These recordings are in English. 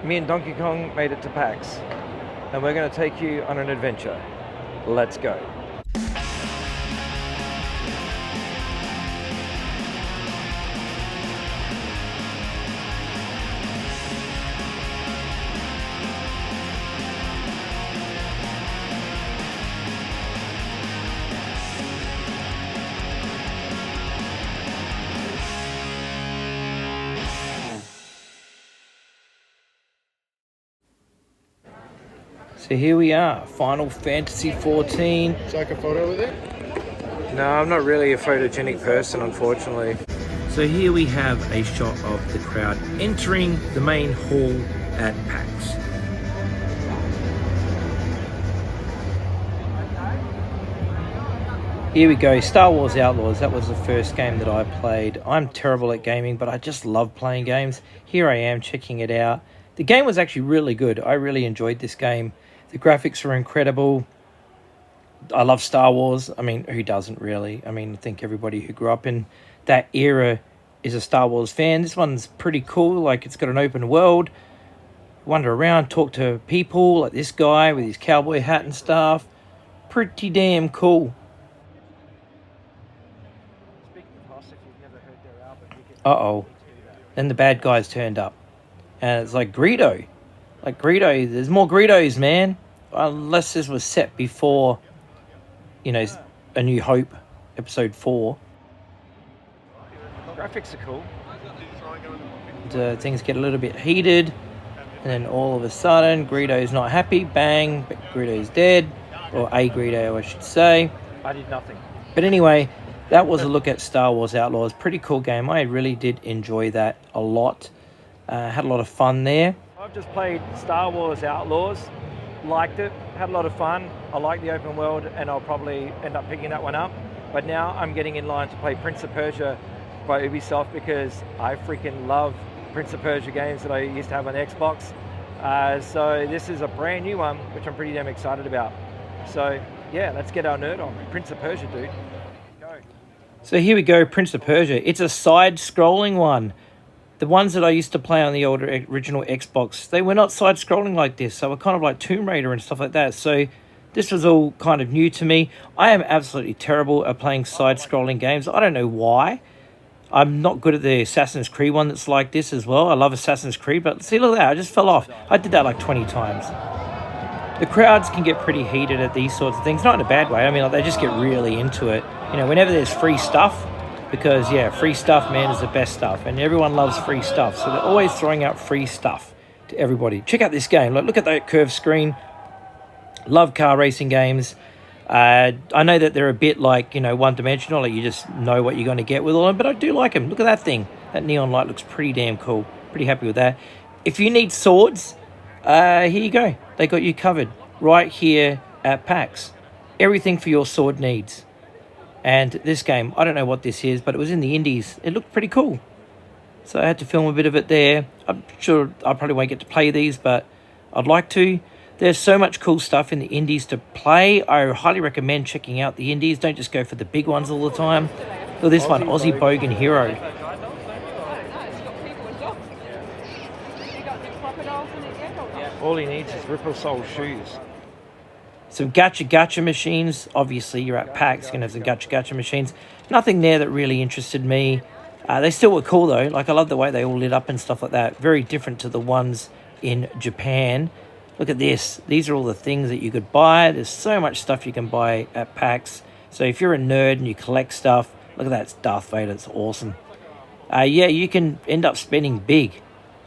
Me and Donkey Kong made it to PAX, and we're going to take you on an adventure. Let's go. So here we are, Final Fantasy 14. Would you like a photo with it? No, I'm not really a photogenic person, unfortunately. So here we have a shot of the crowd entering the main hall at PAX. Here we go, Star Wars Outlaws. That was the first game that I played. I'm terrible at gaming, but I just love playing games. Here I am checking it out. The game was actually really good. I really enjoyed this game. The graphics were incredible. I love Star Wars. I mean, who doesn't really? I mean, I think everybody who grew up in that era is a Star Wars fan. This one's pretty cool. Like, it's got an open world. Wander around, talk to people, like this guy with his cowboy hat and stuff. Pretty damn cool. Uh-oh. Then the bad guys turned up. And it's like Greedo. Like Greedo, there's more Greedos, man. Unless this was set before, you know, A New Hope, Episode 4. Graphics are cool. And, things get a little bit heated. And then all of a sudden, Greedo's not happy. Bang, Greedo's dead. Or a Greedo, I should say. I did nothing. But anyway, that was a look at Star Wars Outlaws. Pretty cool game. I really did enjoy that a lot. Had a lot of fun there. I've just played Star Wars Outlaws. Liked it. Had a lot of fun. I like the open world, and I'll probably end up picking that one up. But now I'm getting in line to play Prince of Persia by Ubisoft because I freaking love Prince of Persia games that I used to have on Xbox. So this is a brand new one, which I'm pretty damn excited about. So yeah, let's get our nerd on. Prince of Persia, dude. Go. So here we go, Prince of Persia. It's a side-scrolling one. The ones that I used to play on the older original Xbox, they were not side-scrolling like this. They were kind of like Tomb Raider and stuff like that. So this was all kind of new to me. I am absolutely terrible at playing side-scrolling games. I don't know why. I'm not good at the Assassin's Creed one that's like this as well. I love Assassin's Creed, but see, look at that. I just fell off. I did that like 20 times. The crowds can get pretty heated at these sorts of things. Not in a bad way. I mean, like, they just get really into it. You know, whenever there's free stuff, because, yeah, free stuff, man, is the best stuff. And everyone loves free stuff. So they're always throwing out free stuff to everybody. Check out this game. Look at that curved screen. Love car racing games. I know that they're a bit like, you know, one-dimensional. Like you just know what you're going to get with all of them. But I do like them. Look at that thing. That neon light looks pretty damn cool. Pretty happy with that. If you need swords, here you go. They got you covered right here at PAX. Everything for your sword needs. And this game, I don't know what this is, but it was in the indies. It looked pretty cool. So I had to film a bit of it there. I'm sure I probably won't get to play these, but I'd like to. There's so much cool stuff in the indies to play. I highly recommend checking out the indies. Don't just go for the big ones all the time. Look at this one, Aussie Bogan Hero. All he needs is Ripple Soul shoes. Some gacha machines. Obviously, you're at PAX, you're going to have some gacha machines. Nothing there that really interested me. They still were cool, though. Like, I love the way they all lit up and stuff like that. Very different to the ones in Japan. Look at this. These are all the things that you could buy. There's so much stuff you can buy at PAX. So if you're a nerd and you collect stuff, look at that. It's Darth Vader. It's awesome. Yeah, you can end up spending big.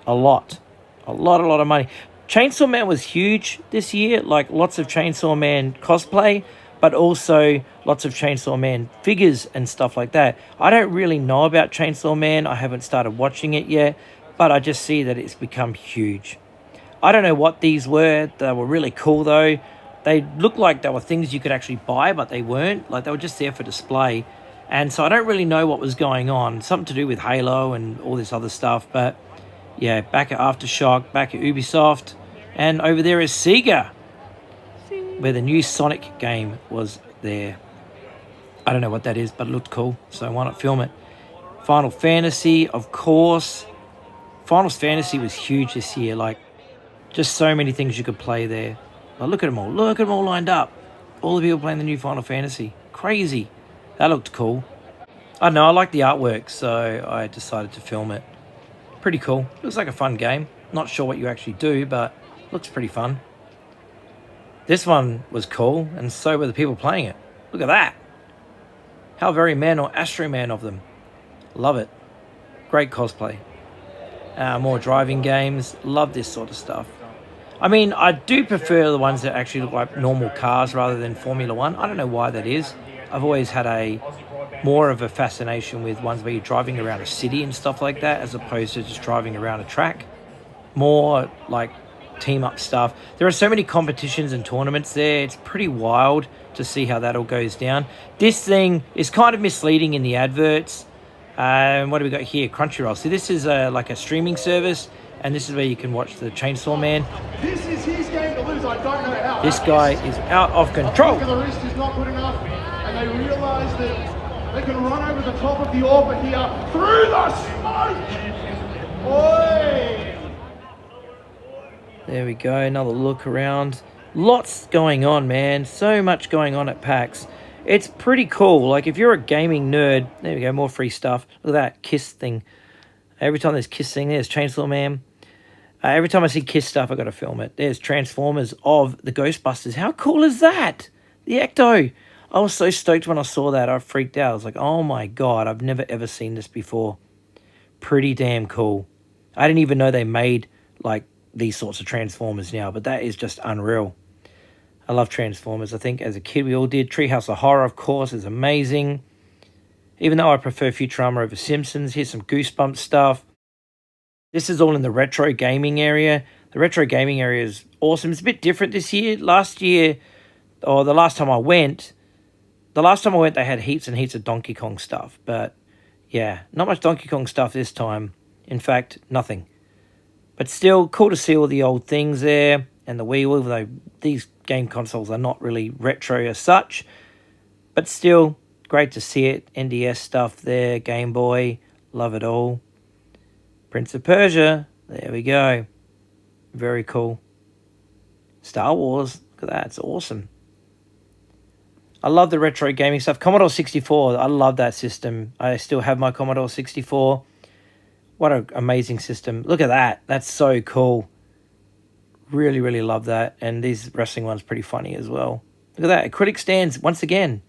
A lot of money. Chainsaw Man was huge this year, like lots of Chainsaw Man cosplay, but also lots of Chainsaw Man figures and stuff like that. I don't really know about Chainsaw Man. I haven't started watching it yet, but I just see that it's become huge. I don't know what these were. They were really cool, though. They looked like they were things you could actually buy, but they weren't. Like, they were just there for display. And so I don't really know what was going on. Something to do with Halo and all this other stuff, but yeah, back at Aftershock, back at Ubisoft, and over there is Sega, where the new Sonic game was there. I don't know what that is, but it looked cool, so why not film it? Final Fantasy, of course. Final Fantasy was huge this year. Like, Just so many things you could play there. But look at them all. Look at them all lined up. All the people playing the new Final Fantasy. Crazy. That looked cool. I don't know, I like the artwork, so I decided to film it. Pretty cool. Looks like a fun game. Not sure what you actually do, but looks pretty fun. This one was cool, and so were the people playing it. Look at that. How very man or Astro Man of them. Love it. Great cosplay. More driving games. Love this sort of stuff. I mean, I do prefer the ones that actually look like normal cars rather than Formula One. I don't know why that is. I've always had more of a fascination with ones where you're driving around a city and stuff like that, as opposed to just driving around a track. More like team up stuff. There are so many competitions and tournaments there. It's pretty wild to see how that all goes down. This thing is kind of misleading in the adverts. What do we got here? Crunchyroll. So this is like a streaming service, and this is where you can watch the Chainsaw Man. This is his game to lose. I don't know how. This guy is out of control. The wrist is not good enough, and they realise that they can run over the top of the orbit here through the smoke. Oi! There we go. Another look around. Lots going on, man. So much going on at PAX. It's pretty cool. Like, if you're a gaming nerd, there we go, more free stuff. Look at that Kiss thing. Every time there's Kiss thing, there's Chainsaw Man. Every time I see Kiss stuff, I got to film it. There's Transformers of the Ghostbusters. How cool is that? The Ecto. I was so stoked when I saw that. I freaked out. I was like, oh my God, I've never ever seen this before. Pretty damn cool. I didn't even know they made, like, these sorts of Transformers now, but that is just unreal. I love Transformers. I think as a kid we all did. Treehouse of Horror, of course, is amazing. Even though I prefer Futurama over Simpsons, here's some Goosebumps stuff. This is all in the retro gaming area. The retro gaming area is awesome. It's a bit different this year. Last year, or the last time I went, they had heaps and heaps of Donkey Kong stuff. But yeah, not much Donkey Kong stuff this time. In fact, nothing. But still, cool to see all the old things there. And the Wii U, even though these game consoles are not really retro as such. But still, great to see it. NDS stuff there, Game Boy, love it all. Prince of Persia, there we go. Very cool. Star Wars, look at that, it's awesome. I love the retro gaming stuff. Commodore 64, I love that system. I still have my Commodore 64. What an amazing system. Look at that, that's so cool. Really, really love that. And these wrestling ones pretty funny as well. Look at that. Critic stands, once again.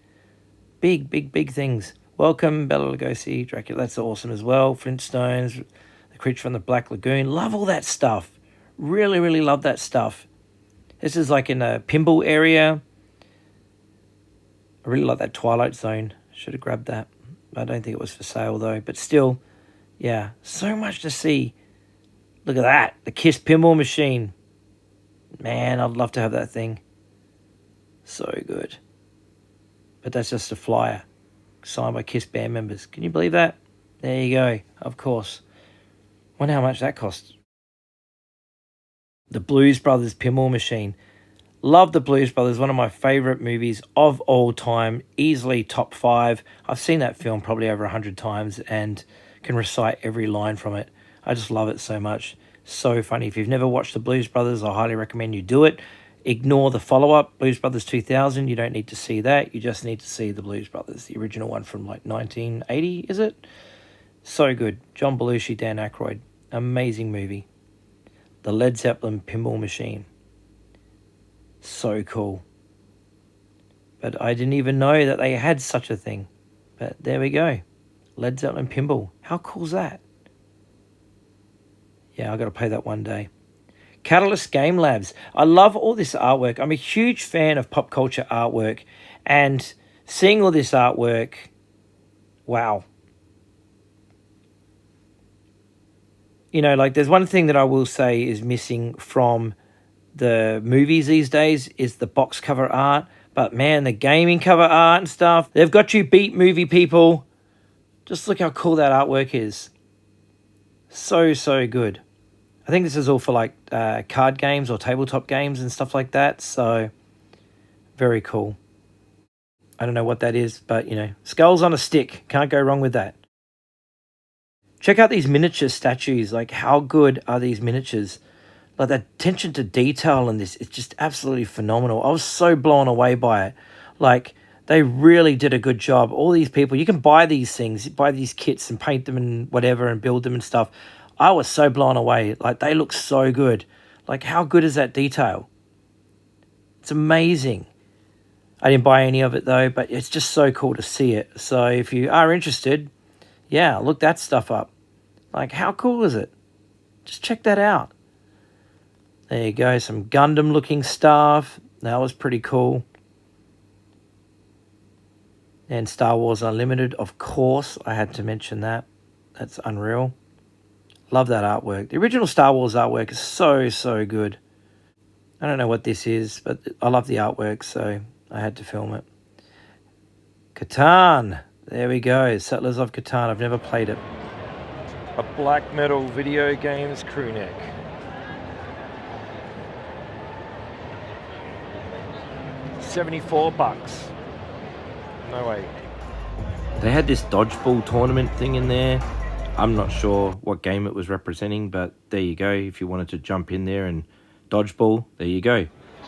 Big, big, big things. Welcome, Bela Lugosi, Dracula. That's awesome as well. Flintstones, The Creature from the Black Lagoon. Love all that stuff. Really, really love that stuff. This is like in a pinball area. I really like that Twilight Zone. Should have grabbed that. I don't think it was for sale though. But still, yeah, so much to see. Look at that. The Kiss pinball machine. Man, I'd love to have that thing. So good. But that's just a flyer signed by Kiss band members. Can you believe that? There you go. Of course. Wonder how much that costs. The Blues Brothers pinball machine. Love the Blues Brothers. One of my favourite movies of all time. Easily top 5. I've seen that film probably over 100 times and can recite every line from it. I just love it so much. So funny. If you've never watched the Blues Brothers, I highly recommend you do it. Ignore the follow-up, Blues Brothers 2000. You don't need to see that. You just need to see the Blues Brothers, the original one from like 1980, is it? So good. John Belushi, Dan Aykroyd. Amazing movie. The Led Zeppelin pinball machine. So cool. But I didn't even know that they had such a thing. But there we go. Led Zeppelin pinball. How cool is that? Yeah, I've got to play that one day. Catalyst Game Labs. I love all this artwork. I'm a huge fan of pop culture artwork. And seeing all this artwork, wow. You know, like there's one thing that I will say is missing from the movies these days is the box cover art. But man, the gaming cover art and stuff, they've got you beat, movie people. Just look how cool that artwork is. So, so good. I think this is all for like card games or tabletop games and stuff like that. So, very cool. I don't know what that is, but you know, skulls on a stick. Can't go wrong with that. Check out these miniature statues. Like, how good are these miniatures? Like, the attention to detail in this is just absolutely phenomenal. I was so blown away by it. Like, they really did a good job. All these people, you can buy these things, buy these kits and paint them and whatever and build them and stuff. I was so blown away. Like, they look so good. Like, how good is that detail? It's amazing. I didn't buy any of it though, but it's just so cool to see it. So if you are interested, yeah, look that stuff up. Like, how cool is it? Just check that out. There you go, some Gundam looking stuff. That was pretty cool. And Star Wars Unlimited, of course, I had to mention that. That's unreal. Love that artwork. The original Star Wars artwork is so, so good. I don't know what this is, but I love the artwork, so I had to film it. Catan. There we go. Settlers of Catan. I've never played it. A black metal video games crew neck. $74. No way. They had this dodgeball tournament thing in there. I'm not sure what game it was representing, but there you go. If you wanted to jump in there and dodgeball, there you go.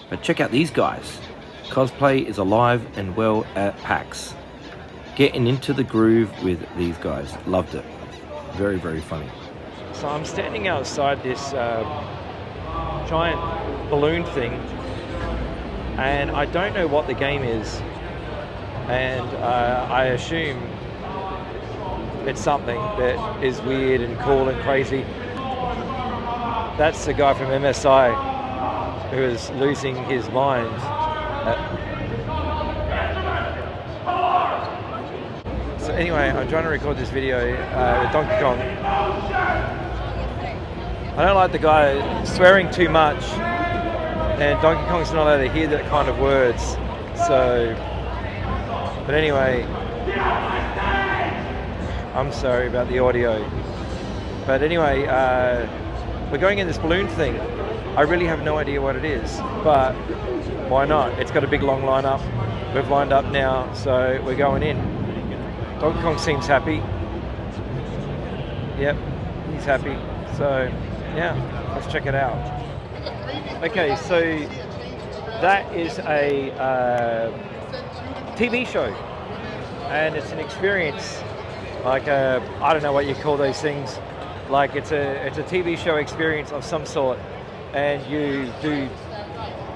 But check out these guys. Cosplay is alive and well at PAX. Getting into the groove with these guys. Loved it. Very, very funny. So I'm standing outside this giant balloon thing, and I don't know what the game is. And I assume it's something that is weird and cool and crazy. That's the guy from MSI who is losing his mind. So anyway, I'm trying to record this video with Donkey Kong. I don't like the guy swearing too much, and Donkey Kong's not allowed to hear that kind of words. So, but anyway, I'm sorry about the audio. But anyway, we're going in this balloon thing. I really have no idea what it is, but why not? It's got a big long lineup. We've lined up now, so we're going in. Donkey Kong seems happy. Yep, he's happy. So, yeah, let's check it out. Okay, so that is a TV show, and it's an experience. Like I don't know what you call those things. Like it's a TV show experience of some sort, and you do,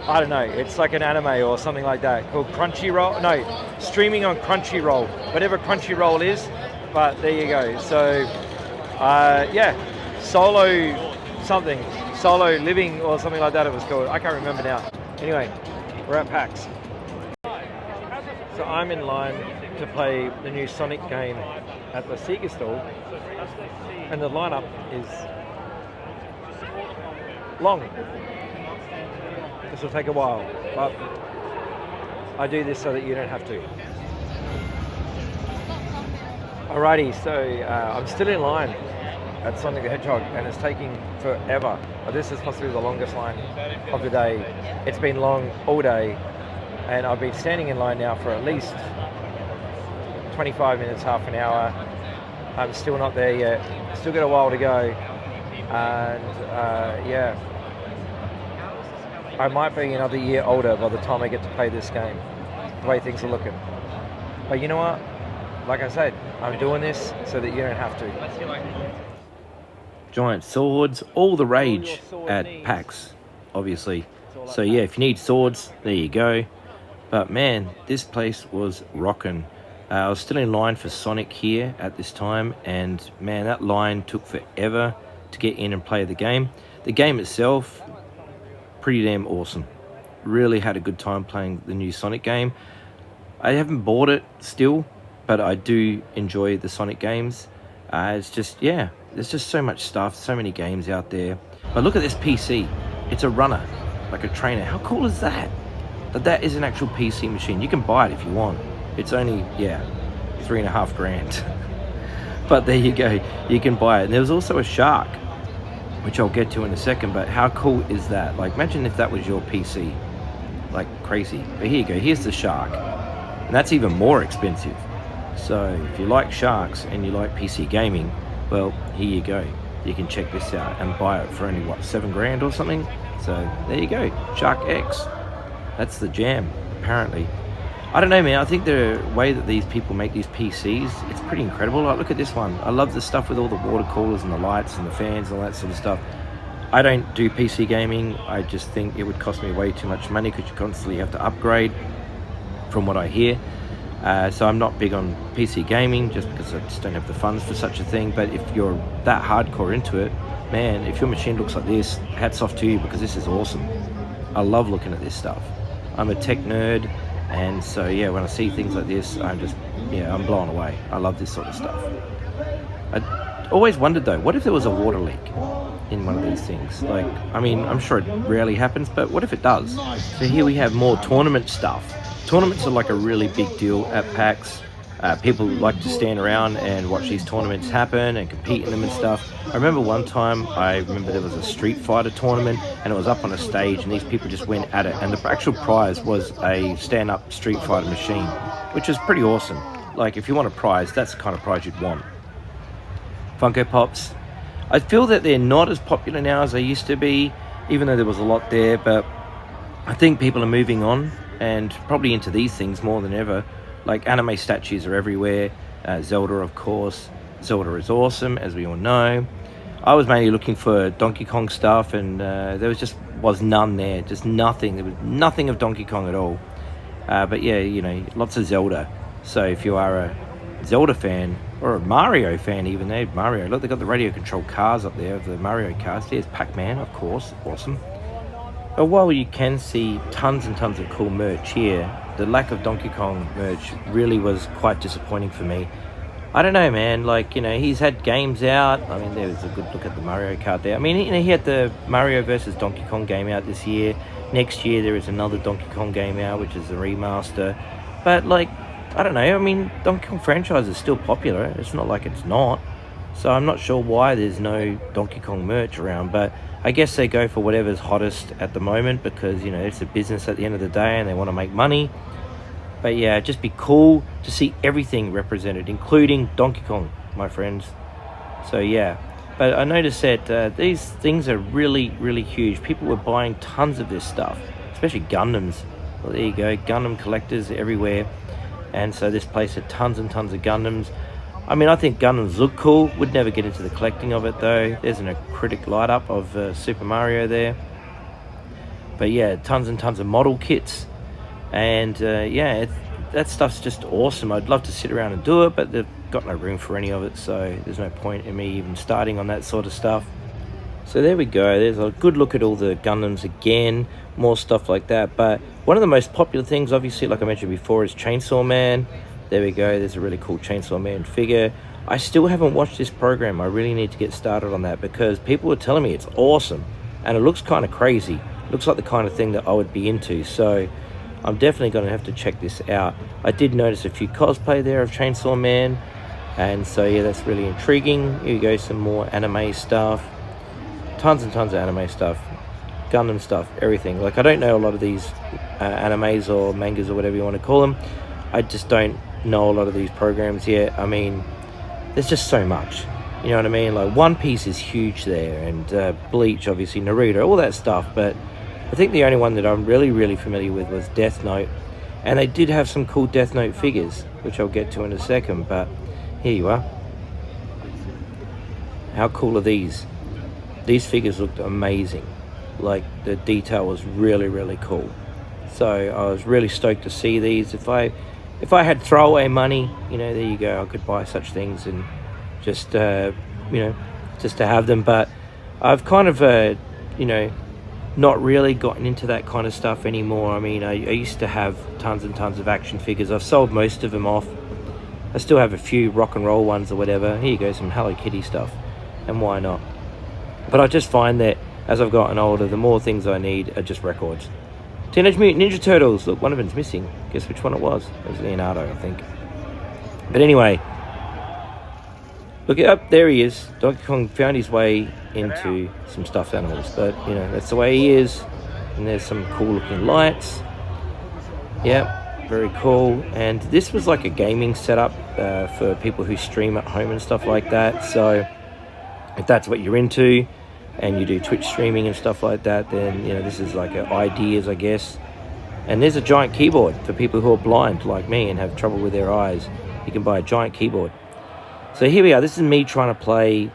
I don't know, it's like an anime or something like that called Crunchyroll. No, streaming on Crunchyroll, whatever Crunchyroll is. But there you go. So yeah, solo something, solo living or something like that it was called. I can't remember now. Anyway, we're at PAX. So I'm in line to play the new Sonic game at the Sega stall, and the lineup is long. This will take a while, but I do this so that you don't have to. Alrighty, so I'm still in line at Sonic the Hedgehog, and it's taking forever. This is possibly the longest line of the day. It's been long all day, and I've been standing in line now for at least 25 minutes, half an hour. I'm still not there yet. Still got a while to go, and yeah, I might be another year older by the time I get to play this game, the way things are looking. But you know what? Like I said, I'm doing this so that you don't have to. Giant swords, all the rage at PAX, obviously. So yeah, if you need swords, there you go. But man, this place was rocking. I was still in line for Sonic here at this time, and man, that line took forever to get in and play the game. The game itself, pretty damn awesome. Really had a good time playing the new Sonic game. I haven't bought it still, but I do enjoy the Sonic games. It's just, yeah, there's just so much stuff, so many games out there. But look at this PC. It's a runner, like a trainer. How cool is that? That is an actual PC machine. You can buy it if you want. It's only, yeah, $3.5 grand. But there you go, you can buy it. And there was also a shark, which I'll get to in a second, but how cool is that? Like, imagine if that was your PC. Like, crazy. But here you go, here's the shark. And that's even more expensive. So if you like sharks and you like PC gaming, well, here you go. you can check this out and buy it for only, what, $7 or something? So there you go, Shark X. That's the jam, apparently. I don't know, man. I think the way that these people make these PCs, it's pretty incredible. Like, look at this one. I love the stuff with all the water coolers and the lights and the fans and all that sort of stuff. I don't do PC gaming. I just think it would cost me way too much money because you constantly have to upgrade, from what I hear. So I'm not big on PC gaming just because I just don't have the funds for such a thing. But if you're that hardcore into it, man, if your machine looks like this, hats off to you, because this is awesome. I love looking at this stuff. I'm a tech nerd, and so yeah, when I see things like this, I'm blown away. I love this sort of stuff. I always wondered though, what if there was a water leak in one of these things? Like, I mean, I'm sure it rarely happens, but what if it does? So here we have more tournament stuff. Tournaments are like a really big deal at PAX. People like to stand around and watch these tournaments happen and compete in them and stuff. I remember one time, there was a Street Fighter tournament and it was up on a stage and these people just went at it, and the actual prize was a stand-up Street Fighter machine, which is pretty awesome. Like, if you want a prize, that's the kind of prize you'd want. Funko Pops. I feel that they're not as popular now as they used to be, even though there was a lot there, but I think people are moving on and probably into these things more than ever. Like, anime statues are everywhere. Zelda, of course. Zelda is awesome, as we all know. I was mainly looking for Donkey Kong stuff, and there was none there. Just nothing. There was nothing of Donkey Kong at all. But yeah, you know, lots of Zelda. So if you are a Zelda fan, or a Mario fan even, Mario. Look, they've got the radio-controlled cars up there of the Mario cars. There's Pac-Man, of course. Awesome. But while you can see tons and tons of cool merch here, the lack of Donkey Kong merch really was quite disappointing for me. I don't know, man. Like, you know, he's had games out. I mean, there was a good look at the Mario Kart there. I mean, you know, he had the Mario vs. Donkey Kong game out this year. Next year, there is another Donkey Kong game out, which is a remaster. But, like, I don't know. I mean, Donkey Kong franchise is still popular. It's not like it's not. So I'm not sure why there's no Donkey Kong merch around. But I guess they go for whatever's hottest at the moment because, you know, it's a business at the end of the day and they want to make money. But yeah, it'd just be cool to see everything represented, including Donkey Kong, my friends. So yeah. But I noticed that these things are really, really huge. People were buying tons of this stuff, especially Gundams. Well, there you go. Gundam collectors everywhere. And so this place had tons and tons of Gundams. I mean, I think Gundams look cool. Would never get into the collecting of it, though. There's an acrylic light-up of Super Mario there. But yeah, tons and tons of model kits. And yeah, that stuff's just awesome. I'd love to sit around and do it, but they've got no room for any of it, so there's no point in me even starting on that sort of stuff. So there we go. There's a good look at all the Gundams again. More stuff like that. But one of the most popular things, obviously, like I mentioned before, is Chainsaw Man. There we go. There's a really cool Chainsaw Man figure. I still haven't watched this program. I really need to get started on that because people are telling me it's awesome. And it looks kind of crazy. Looks like the kind of thing that I would be into. So I'm definitely going to have to check this out. I did notice a few cosplay there of Chainsaw Man. And so, yeah, that's really intriguing. Here you go, some more anime stuff. Tons and tons of anime stuff. Gundam stuff, everything. Like, I don't know a lot of these animes or mangas or whatever you want to call them. I just don't know a lot of these programs yet. I mean, there's just so much. You know what I mean? Like, One Piece is huge there. And Bleach, obviously, Naruto, all that stuff. But I think the only one that I'm really, really familiar with was Death Note. And they did have some cool Death Note figures, which I'll get to in a second. But here you are. How cool are these? These figures looked amazing. Like, the detail was really, really cool. So I was really stoked to see these. If I had throwaway money, you know, there you go, I could buy such things and just, you know, just to have them. But I've kind of, you know, not really gotten into that kind of stuff anymore. I mean, I used to have tons and tons of action figures. I've sold most of them off. I still have a few rock and roll ones or whatever. Here you go, some Hello Kitty stuff. And why not? But I just find that as I've gotten older, the more things I need are just records. Teenage Mutant Ninja Turtles. Look, one of them's missing. Guess which one it was? It was Leonardo, I think. But anyway, look up, there he is. Donkey Kong found his way into some stuffed animals. But, you know, that's the way he is. And there's some cool looking lights. Yep, very cool. And this was like a gaming setup for people who stream at home and stuff like that. So if that's what you're into and you do Twitch streaming and stuff like that, then this is like ideas, I guess. And there's a giant keyboard for people who are blind like me and have trouble with their eyes. You can buy a giant keyboard. So here we are. This is me trying to play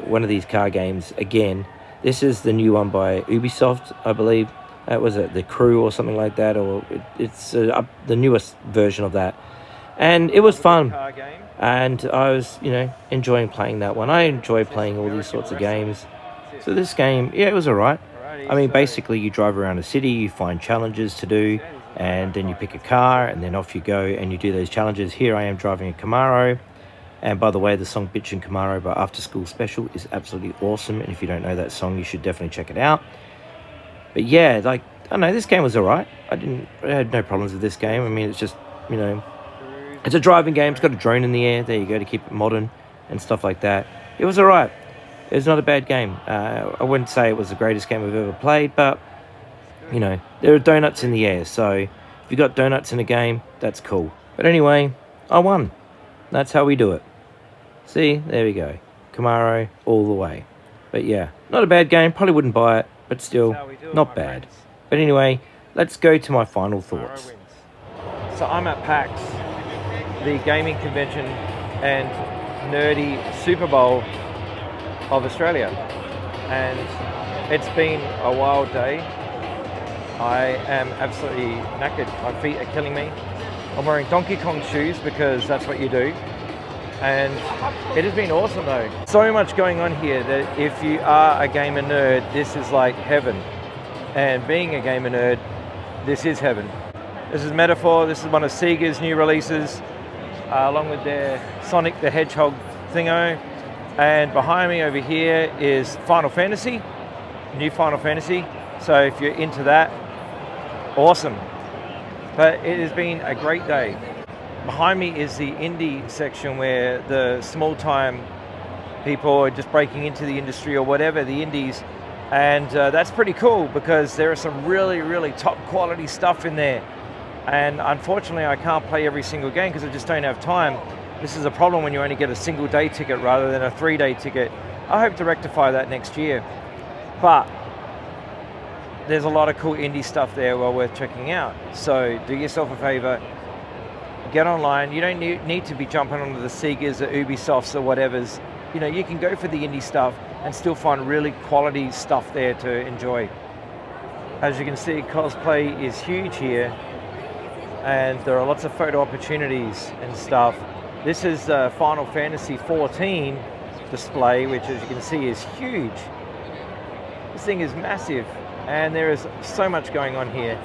one of these car games again. This is the new one by Ubisoft, I believe. Was it The Crew or something like that? Or it's the newest version of that. And it was fun. And I was, enjoying playing that one. I enjoy playing all these sorts of games. So this game, yeah, it was alright. I mean, basically you drive around a city, you find challenges to do, and then you pick a car, and then off you go, and you do those challenges. Here I am driving a Camaro. And by the way, the song Bitchin' Camaro by After School Special is absolutely awesome. And if you don't know that song, you should definitely check it out. But yeah, I don't know, this game was alright. I had no problems with this game. I mean, it's just, it's a driving game. It's got a drone in the air. There you go, to keep it modern and stuff like that. It was alright. It was not a bad game. I wouldn't say it was the greatest game I've ever played, but, there are donuts in the air. So if you got donuts in a game, that's cool. But anyway, I won. That's how we do it. See, there we go. Camaro all the way. But yeah, not a bad game. Probably wouldn't buy it, but still not bad. But anyway, let's go to my final thoughts. So I'm at PAX, the gaming convention and nerdy Super Bowl of Australia. And it's been a wild day. I am absolutely knackered. My feet are killing me. I'm wearing Donkey Kong shoes because that's what you do. And it has been awesome though. So much going on here that if you are a gamer nerd, this is like heaven. And being a gamer nerd, this is heaven. This is Metaphor. This is one of Sega's new releases, along with their Sonic the Hedgehog thingo. And behind me over here is Final Fantasy, new Final Fantasy. So if you're into that, awesome. But it has been a great day. Behind me is the indie section where the small-time people are just breaking into the industry or whatever, the indies. And that's pretty cool because there are some really, really top quality stuff in there. And unfortunately, I can't play every single game because I just don't have time. This is a problem when you only get a single day ticket rather than a 3-day ticket. I hope to rectify that next year. But there's a lot of cool indie stuff there well worth checking out. So do yourself a favor, get online. You don't need to be jumping onto the Segas or Ubisofts or whatever's. You can go for the indie stuff and still find really quality stuff there to enjoy. As you can see, cosplay is huge here, and there are lots of photo opportunities and stuff. This is the Final Fantasy 14 display, which as you can see is huge. This thing is massive, and there is so much going on here.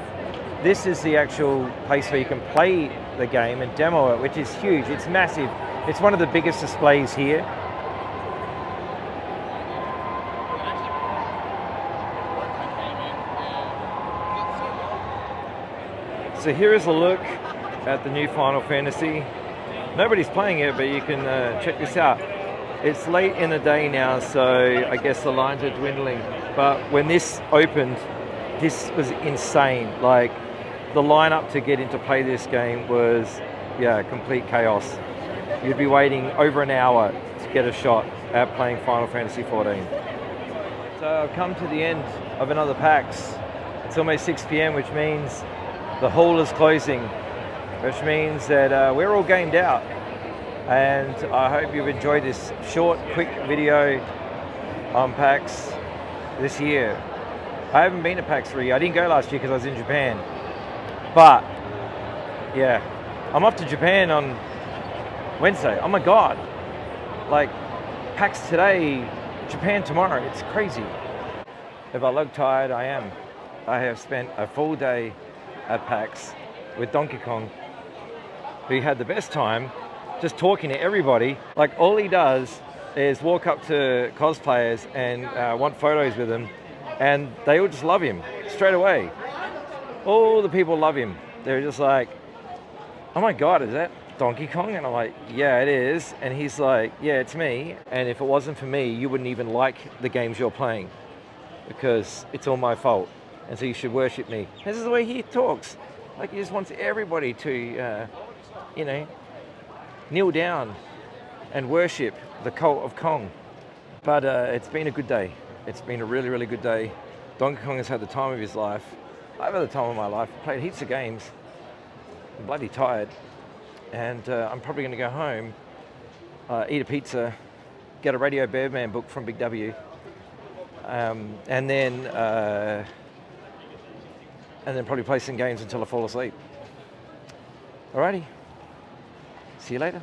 This is the actual place where you can play the game and demo it, which is huge. It's massive. It's one of the biggest displays here. So here is a look at the new Final Fantasy. Nobody's playing it, but you can check this out. It's late in the day now, so I guess the lines are dwindling. But when this opened, this was insane. Like, the lineup to get in to play this game was, complete chaos. You'd be waiting over an hour to get a shot at playing Final Fantasy 14. So I've come to the end of another PAX. It's almost 6 p.m, which means the hall is closing, which means that we're all gamed out. And I hope you've enjoyed this short, quick video on PAX this year. I haven't been to PAX 3. I didn't go last year because I was in Japan. But, yeah, I'm off to Japan on Wednesday. Oh my God. Like, PAX today, Japan tomorrow. It's crazy. If I look tired, I am. I have spent a full day at PAX with Donkey Kong, who had the best time just talking to everybody. Like, all he does is walk up to cosplayers and want photos with them, and they all just love him straight away. All the people love him. They're just like, oh my God, is that Donkey Kong? And I'm like, yeah, it is. And he's like, yeah, it's me. And if it wasn't for me, you wouldn't even like the games you're playing because it's all my fault. And so you should worship me. This is the way he talks. Like, he just wants everybody to, kneel down and worship the cult of Kong. But it's been a good day. It's been a really, really good day. Donkey Kong has had the time of his life. I've had the time of my life. Played heaps of games. I'm bloody tired. And I'm probably going to go home, eat a pizza, get a Radio Birdman book from Big W, and then probably play some games until I fall asleep. Alrighty. See you later.